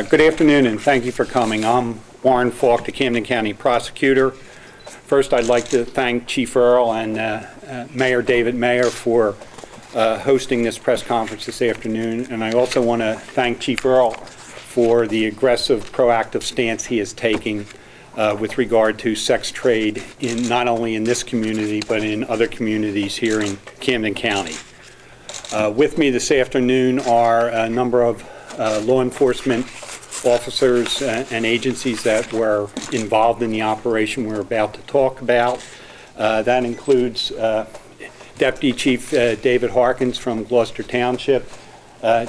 Good afternoon, and thank you for coming. I'm Warren Faulk, the Camden County Prosecutor. First, I'd like to thank Chief Earle and Mayor David Mayer for hosting this press conference this afternoon, and I also want to thank Chief Earle for the aggressive, proactive stance he is taking with regard to sex trade in not only in this community, but in other communities here in Camden County. With me this afternoon are a number of law enforcement officers and agencies that were involved in the operation we're about to talk about. That includes Deputy Chief David Harkins from Gloucester Township,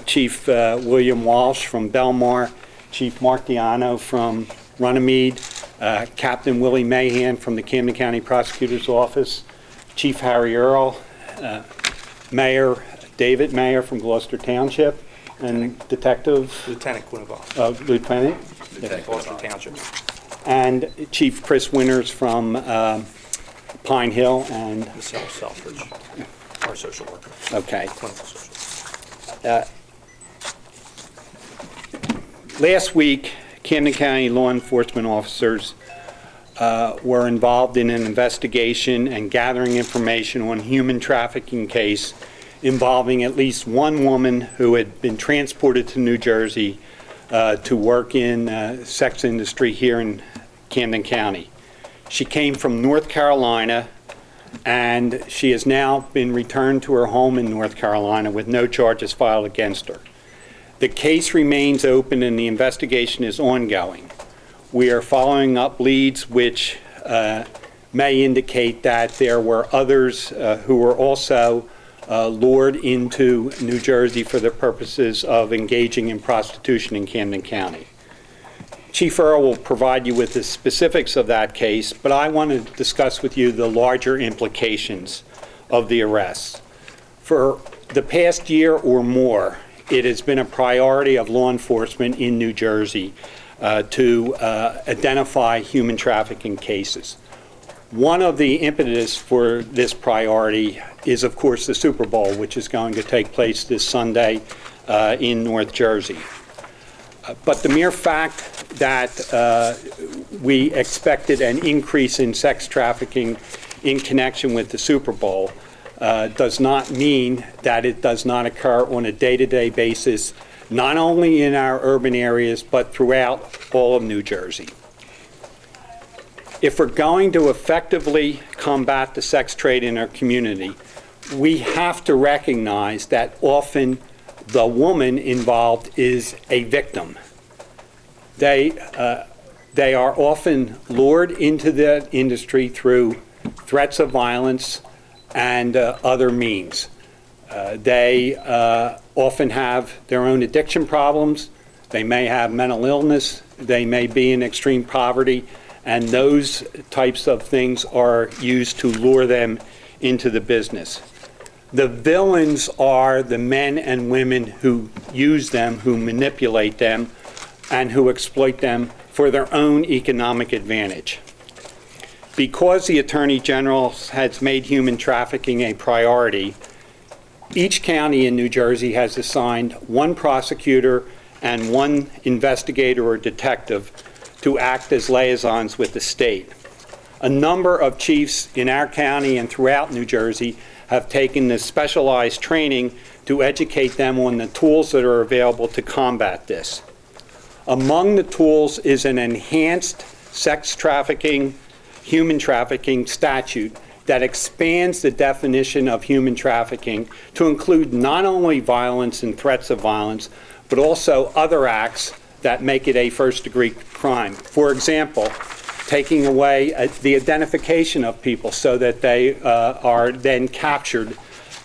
Chief William Walsh from Belmar, Chief Mark Diano from Runnymede, Captain Willie Mahan from the Camden County Prosecutor's Office, Chief Harry Earle, Mayor David Mayer from Gloucester Township, and Lieutenant Quinnevall. Lieutenant? Gloucester Township. And Chief Chris Winters from Pine Hill and... Michelle Selfridge, our social worker. Okay. Clinical social worker. Last week, Camden County law enforcement officers were involved in an investigation and gathering information on a human trafficking case involving at least one woman who had been transported to New Jersey to work in the sex industry here in Camden County. She came from North Carolina, and she has now been returned to her home in North Carolina with no charges filed against her. The case remains open and the investigation is ongoing. We are following up leads which may indicate that there were others who were also lured into New Jersey for the purposes of engaging in prostitution in Camden County. Chief Earle will provide you with the specifics of that case, but I want to discuss with you the larger implications of the arrests. For the past year or more, it has been a priority of law enforcement in New Jersey to identify human trafficking cases. One of the impetus for this priority is, of course, the Super Bowl, which is going to take place this Sunday in North Jersey. But the mere fact that we expected an increase in sex trafficking in connection with the Super Bowl does not mean that it does not occur on a day-to-day basis, not only in our urban areas, but throughout all of New Jersey. If we're going to effectively combat the sex trade in our community, we have to recognize that often the woman involved is a victim. They are often lured into the industry through threats of violence and other means. They often have their own addiction problems. They may have mental illness. They may be in extreme poverty. And those types of things are used to lure them into the business. The villains are the men and women who use them, who manipulate them, and who exploit them for their own economic advantage. Because the Attorney General has made human trafficking a priority, each county in New Jersey has assigned one prosecutor and one investigator or detective to act as liaisons with the state. A number of chiefs in our county and throughout New Jersey have taken this specialized training to educate them on the tools that are available to combat this. Among the tools is an enhanced sex trafficking, human trafficking statute that expands the definition of human trafficking to include not only violence and threats of violence, but also other acts that make it a first-degree crime. For example, taking away the identification of people so that they are then captured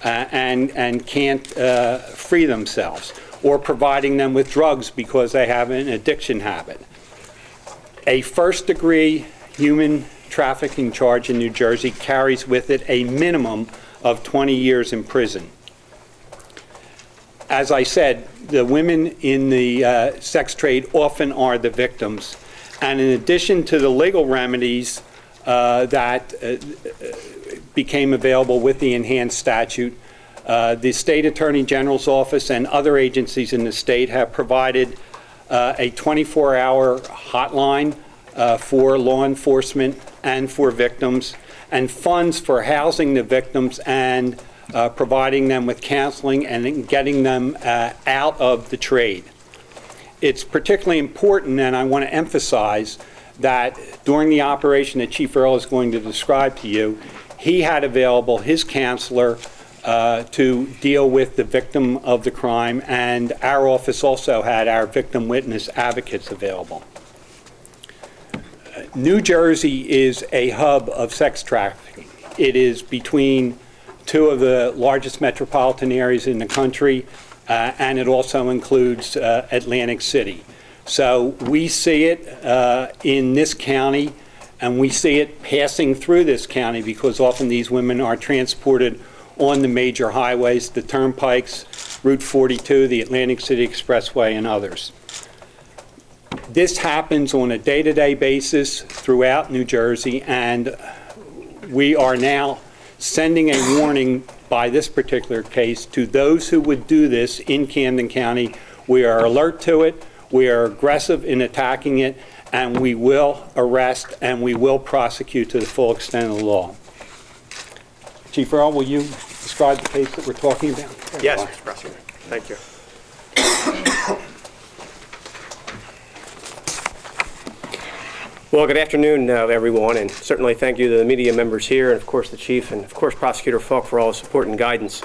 and can't free themselves, or providing them with drugs because they have an addiction habit. A first-degree human trafficking charge in New Jersey carries with it a minimum of 20 years in prison. As I said, the women in the sex trade often are the victims. And in addition to the legal remedies that became available with the enhanced statute, the State Attorney General's office and other agencies in the state have provided a 24-hour hotline for law enforcement and for victims, and funds for housing the victims and providing them with counseling and getting them out of the trade. It's particularly important, and I want to emphasize that during the operation that Chief Earle is going to describe to you, he had available his counselor to deal with the victim of the crime, and our office also had our victim witness advocates available. New Jersey is a hub of sex trafficking. It is between two of the largest metropolitan areas in the country, and it also includes Atlantic City. So we see it in this county, and we see it passing through this county because often these women are transported on the major highways, the turnpikes, Route 42, the Atlantic City Expressway, and others. This happens on a day-to-day basis throughout New Jersey, and we are now sending a warning by this particular case to those who would do this in Camden County. We are alert to it, we are aggressive in attacking it, and we will arrest and we will prosecute to the full extent of the law. Chief Earle, will you describe the case that we're talking about? Yes, Mr. Prosecutor. Thank you. Well, good afternoon, everyone, and certainly thank you to the media members here, and of course the Chief, and of course Prosecutor Faulk for all his support and guidance,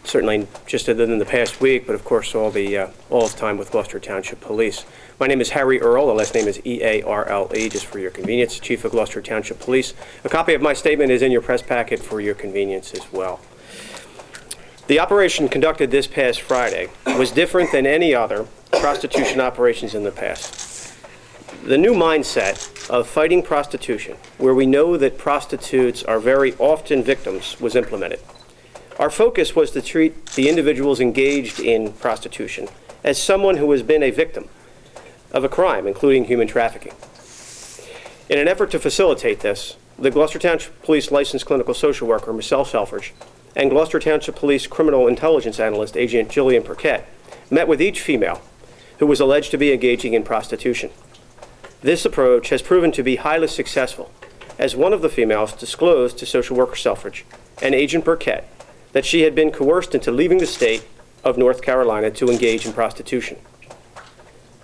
certainly just within the past week, but of course all his time with Gloucester Township Police. My name is Harry Earle. The last name is E-A-R-L-E, just for your convenience, Chief of Gloucester Township Police. A copy of my statement is in your press packet for your convenience as well. The operation conducted this past Friday was different than any other prostitution operations in the past. The new mindset of fighting prostitution, where we know that prostitutes are very often victims, was implemented. Our focus was to treat the individuals engaged in prostitution as someone who has been a victim of a crime, including human trafficking. In an effort to facilitate this, the Gloucester Township Police licensed clinical social worker, Michelle Selfridge, and Gloucester Township Police criminal intelligence analyst, Agent Jillian Perquette, met with each female who was alleged to be engaging in prostitution. This approach has proven to be highly successful, as one of the females disclosed to social worker Selfridge and Agent Perquette that she had been coerced into leaving the state of North Carolina to engage in prostitution.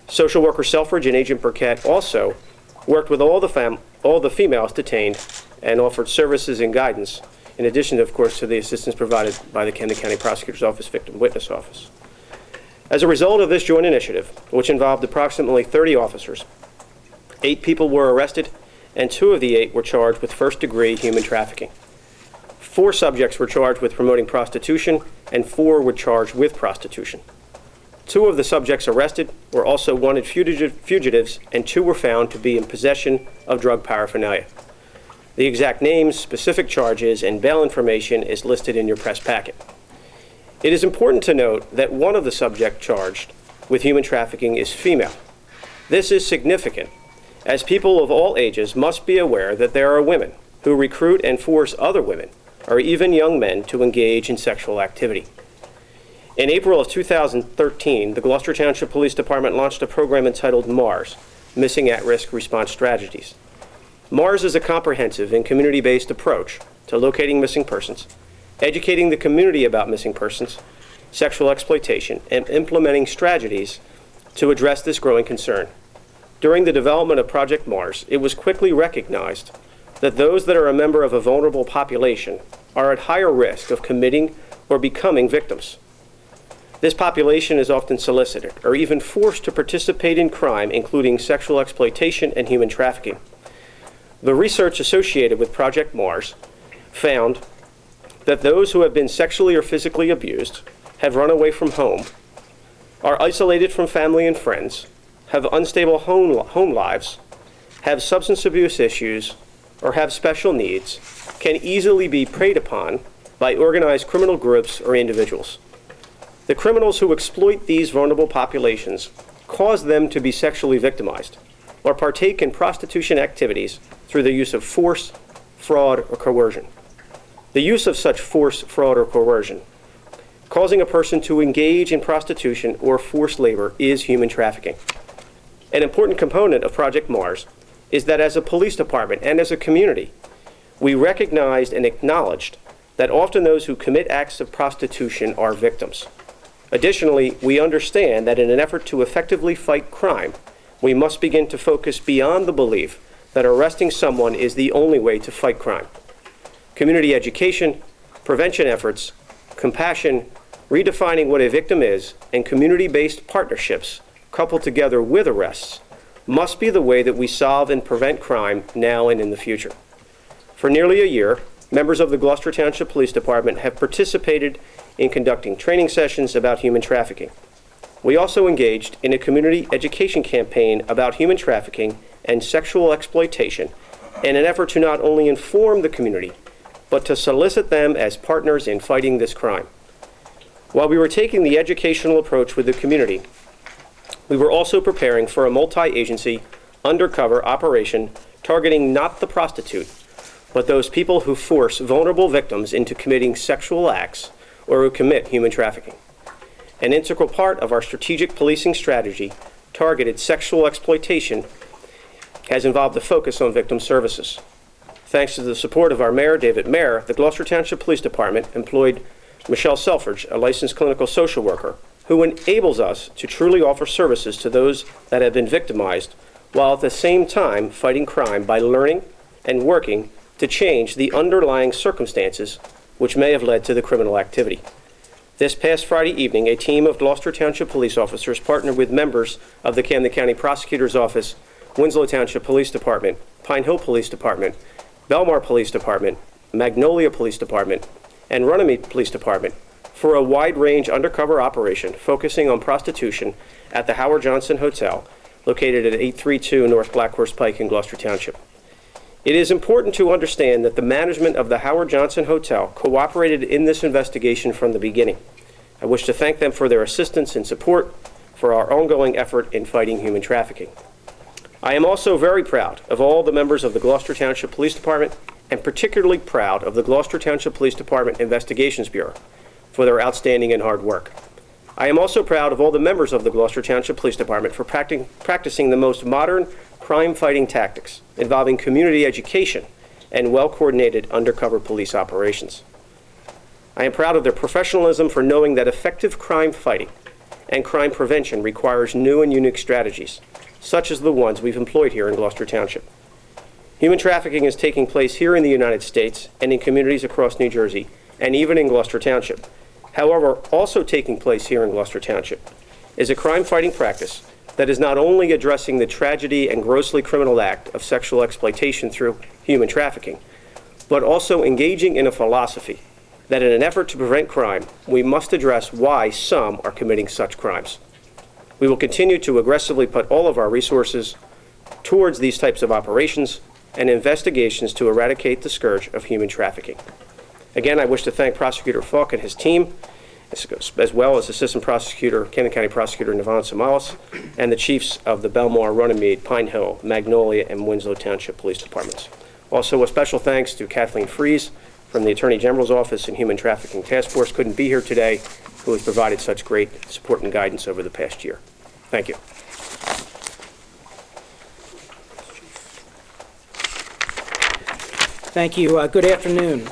Social worker Selfridge and Agent Perquette also worked with all the females detained and offered services and guidance, in addition, of course, to the assistance provided by the Camden County Prosecutor's Office Victim Witness Office. As a result of this joint initiative, which involved approximately 30 officers, 8 people were arrested, and 2 of the 8 were charged with first-degree human trafficking. 4 subjects were charged with promoting prostitution, and 4 were charged with prostitution. 2 of the subjects arrested were also wanted fugitives, and 2 were found to be in possession of drug paraphernalia. The exact names, specific charges, and bail information is listed in your press packet. It is important to note that one of the subjects charged with human trafficking is female. This is significant, as people of all ages must be aware that there are women who recruit and force other women, or even young men, to engage in sexual activity. In April of 2013, the Gloucester Township Police Department launched a program entitled MARS, Missing At-Risk Response Strategies. MARS is a comprehensive and community-based approach to locating missing persons, educating the community about missing persons, sexual exploitation, and implementing strategies to address this growing concern. During the development of Project Mars, it was quickly recognized that those that are a member of a vulnerable population are at higher risk of committing or becoming victims. This population is often solicited or even forced to participate in crime, including sexual exploitation and human trafficking. The research associated with Project Mars found that those who have been sexually or physically abused, have run away from home, are isolated from family and friends, have unstable home lives, have substance abuse issues, or have special needs, can easily be preyed upon by organized criminal groups or individuals. The criminals who exploit these vulnerable populations cause them to be sexually victimized or partake in prostitution activities through the use of force, fraud, or coercion. The use of such force, fraud, or coercion, causing a person to engage in prostitution or forced labor, is human trafficking. An important component of Project Mars is that as a police department and as a community, we recognized and acknowledged that often those who commit acts of prostitution are victims. Additionally, we understand that in an effort to effectively fight crime, we must begin to focus beyond the belief that arresting someone is the only way to fight crime. Community education, prevention efforts, compassion, redefining what a victim is, and community-based partnerships coupled together with arrests must be the way that we solve and prevent crime now and in the future. For nearly a year, members of the Gloucester Township Police Department have participated in conducting training sessions about human trafficking. We also engaged in a community education campaign about human trafficking and sexual exploitation in an effort to not only inform the community, but to solicit them as partners in fighting this crime. While we were taking the educational approach with the community, we were also preparing for a multi-agency undercover operation targeting not the prostitute, but those people who force vulnerable victims into committing sexual acts or who commit human trafficking. An integral part of our strategic policing strategy, targeted sexual exploitation, has involved a focus on victim services. Thanks to the support of our Mayor, David Mayer, the Gloucester Township Police Department employed Michelle Selfridge, a licensed clinical social worker, who enables us to truly offer services to those that have been victimized, while at the same time fighting crime by learning and working to change the underlying circumstances which may have led to the criminal activity. This past Friday evening, a team of Gloucester Township police officers partnered with members of the Camden County Prosecutor's Office, Winslow Township Police Department, Pine Hill Police Department, Belmar Police Department, Magnolia Police Department, and Runnymede Police Department for a wide-range undercover operation focusing on prostitution at the Howard Johnson Hotel, located at 832 North Black Horse Pike in Gloucester Township. It is important to understand that the management of the Howard Johnson Hotel cooperated in this investigation from the beginning. I wish to thank them for their assistance and support for our ongoing effort in fighting human trafficking. I am also very proud of all the members of the Gloucester Township Police Department, and particularly proud of the Gloucester Township Police Department Investigations Bureau for their outstanding and hard work. I am also proud of all the members of the Gloucester Township Police Department for practicing the most modern crime-fighting tactics involving community education and well-coordinated undercover police operations. I am proud of their professionalism for knowing that effective crime fighting and crime prevention requires new and unique strategies, such as the ones we've employed here in Gloucester Township. Human trafficking is taking place here in the United States and in communities across New Jersey, and even in Gloucester Township. However, also taking place here in Gloucester Township is a crime-fighting practice that is not only addressing the tragedy and grossly criminal act of sexual exploitation through human trafficking, but also engaging in a philosophy that in an effort to prevent crime, we must address why some are committing such crimes. We will continue to aggressively put all of our resources towards these types of operations and investigations to eradicate the scourge of human trafficking. Again, I wish to thank Prosecutor Faulk and his team, as well as Assistant Prosecutor, Camden County Prosecutor Navon Samalas, and the chiefs of the Belmar, Runnymede, Pine Hill, Magnolia, and Winslow Township Police Departments. Also, a special thanks to Kathleen Fries from the Attorney General's Office and Human Trafficking Task Force, couldn't be here today, who has provided such great support and guidance over the past year. Thank you. Thank you. Good afternoon.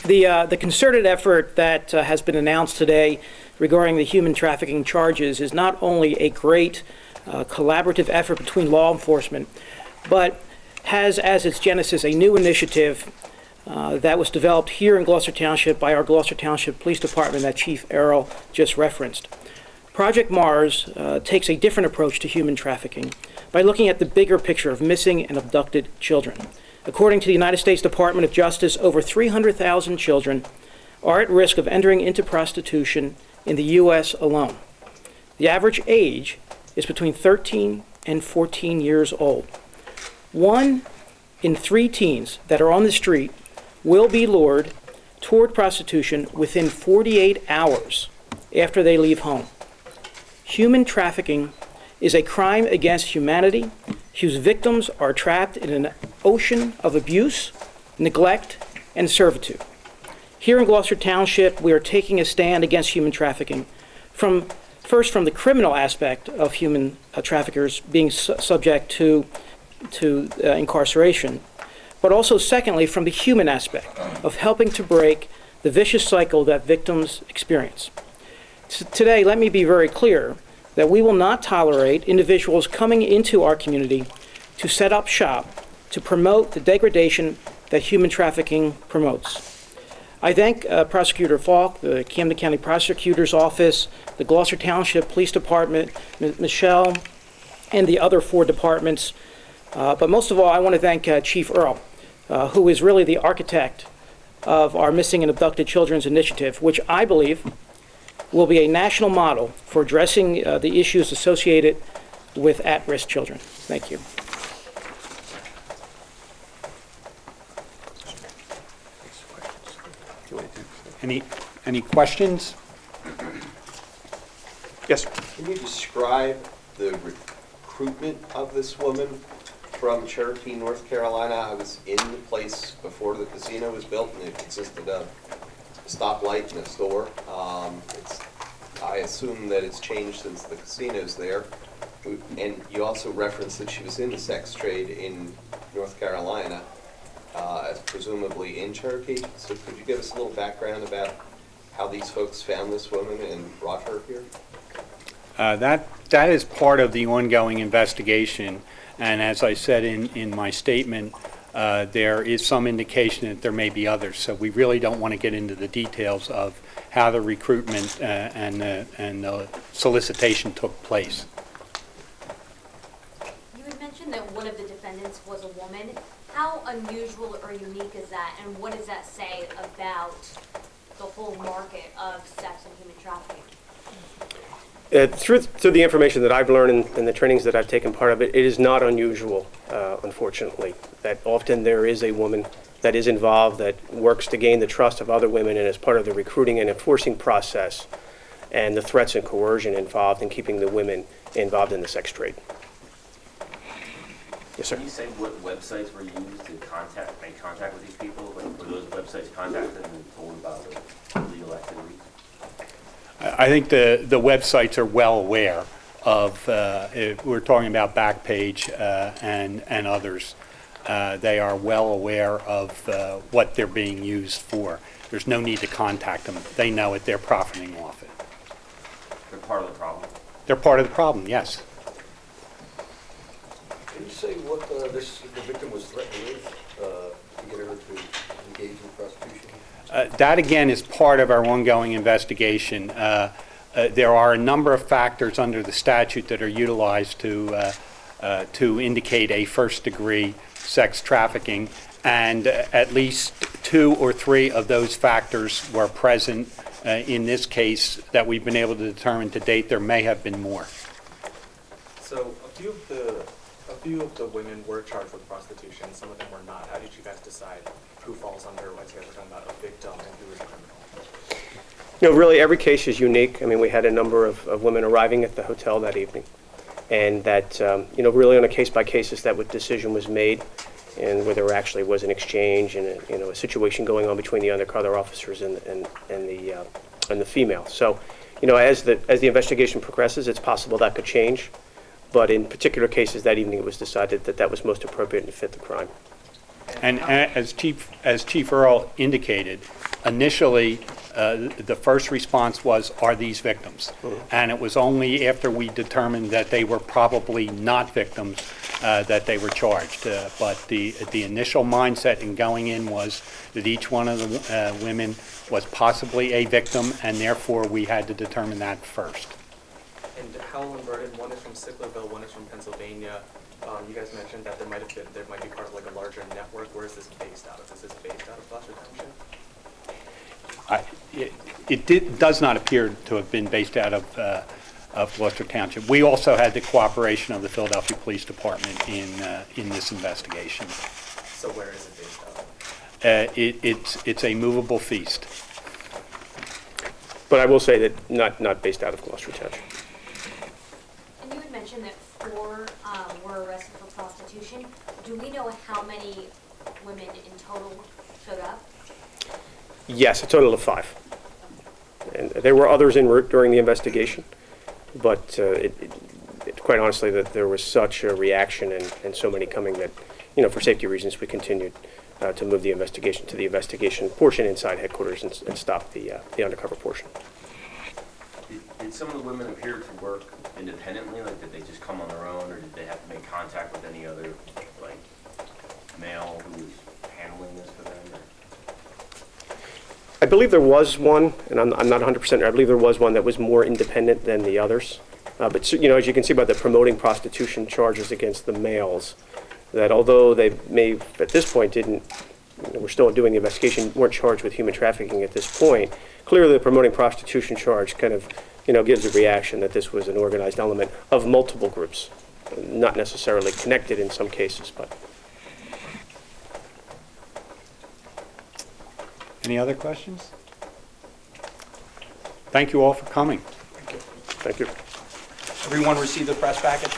The concerted effort that has been announced today regarding the human trafficking charges is not only a great collaborative effort between law enforcement, but has as its genesis a new initiative that was developed here in Gloucester Township by our Gloucester Township Police Department that Chief Earle just referenced. Project Mars takes a different approach to human trafficking by looking at the bigger picture of missing and abducted children. According to the United States Department of Justice, over 300,000 children are at risk of entering into prostitution in the U.S. alone. The average age is between 13 and 14 years old. 1 in 3 teens that are on the street will be lured toward prostitution within 48 hours after they leave home. Human trafficking is a crime against humanity whose victims are trapped in an ocean of abuse, neglect, and servitude. Here in Gloucester Township, we are taking a stand against human trafficking from First, from the criminal aspect of human traffickers being subject to incarceration, but also secondly, from the human aspect of helping to break the vicious cycle that victims experience. Today, let me be very clear that we will not tolerate individuals coming into our community to set up shop to promote the degradation that human trafficking promotes. I thank Prosecutor Faulk, the Camden County Prosecutor's Office, the Gloucester Township Police Department, Michelle, and the other 4 departments. But most of all, I want to thank Chief Earle, who is really the architect of our Missing and Abducted Children's Initiative, which I believe will be a national model for addressing the issues associated with at-risk children. Thank you. Any questions? Yes, sir. Can you describe the recruitment of this woman from Cherokee, North Carolina? I was in the place before the casino was built, and it consisted of a stoplight and a store. I assume that it's changed since the casino's there. And you also referenced that she was in the sex trade in North Carolina, presumably in Cherokee. So could you give us a little background about how these folks found this woman and brought her here? That is part of the ongoing investigation, and as I said in my statement, there is some indication that there may be others, so we really don't want to get into the details of how the recruitment and the solicitation took place. You had mentioned that one of the defendants was a woman. How unusual or unique is that, and what does that say about the whole market of sex and human trafficking? Through the information that I've learned and the trainings that I've taken part of, it is not unusual, unfortunately, that often there is a woman that is involved that works to gain the trust of other women and is part of the recruiting and enforcing process and the threats and coercion involved in keeping the women involved in the sex trade. Yes, sir. Can you say what websites were used to make contact with these people? Like, were those websites contacted and told about the illegal activity? I think the websites are well aware of, if we're talking about Backpage and others, they are well aware of what they're being used for. There's no need to contact them. They know it. They're profiting off it. They're part of the problem. They're part of the problem, yes. Can you say what the victim was threatened with to get her to engage in prostitution? That, again, is part of our ongoing investigation. There are a number of factors under the statute that are utilized to indicate a first-degree sex trafficking, and at least 2 or 3 of those factors were present in this case that we've been able to determine to date. There may have been more. So a few of the women were charged with prostitution. Some of them were not. How did you guys decide who falls under what you guys were talking about, a victim and who is a criminal? You know, really every case is unique. I mean, we had a number of women arriving at the hotel that evening, and that, you know, really on a case-by-case is that what decision was made and where there actually was an exchange and a situation going on between the undercover officers and the female. So, you know, as the investigation progresses, it's possible that could change. But in particular cases that evening, it was decided that that was most appropriate and fit the crime. And as Chief Earle indicated, initially, the first response was, are these victims? Mm-hmm. And it was only after we determined that they were probably not victims that they were charged. But the initial mindset in going in was that each one of the women was possibly a victim, and therefore we had to determine that first. And Howell and Burden, one is from Sicklerville, one is from Pennsylvania. You guys mentioned that there might be part of like a larger network. Where is this based out of? Is this based out of Gloucester Township? It does not appear to have been based out of Gloucester Township. We also had the cooperation of the Philadelphia Police Department in this investigation. So where is it based out of? It's a movable feast. But I will say that not based out of Gloucester Township. And you had mentioned that 4 were arrested for prostitution. Do we know how many women in total showed up? Yes, a total of 5. And there were others en route during the investigation, but quite honestly, that there was such a reaction and so many coming that, you know, for safety reasons, we continued to move the investigation to the investigation portion inside headquarters and stop the undercover portion. Did some of the women appear to work independently? Like, did they just come on their own, or did they have to make contact with any other, like, male who was handling this for them? Or? I believe there was one, and I'm not 100%, I believe there was one that was more independent than the others. But, you know, as you can see by the promoting prostitution charges against the males, that although they may, at this point, we're still doing the investigation, weren't charged with human trafficking at this point, clearly the promoting prostitution charge kind of, you know, gives a reaction that this was an organized element of multiple groups, not necessarily connected in some cases, but. Any other questions? Thank you all for coming. Thank you. Everyone received the press package?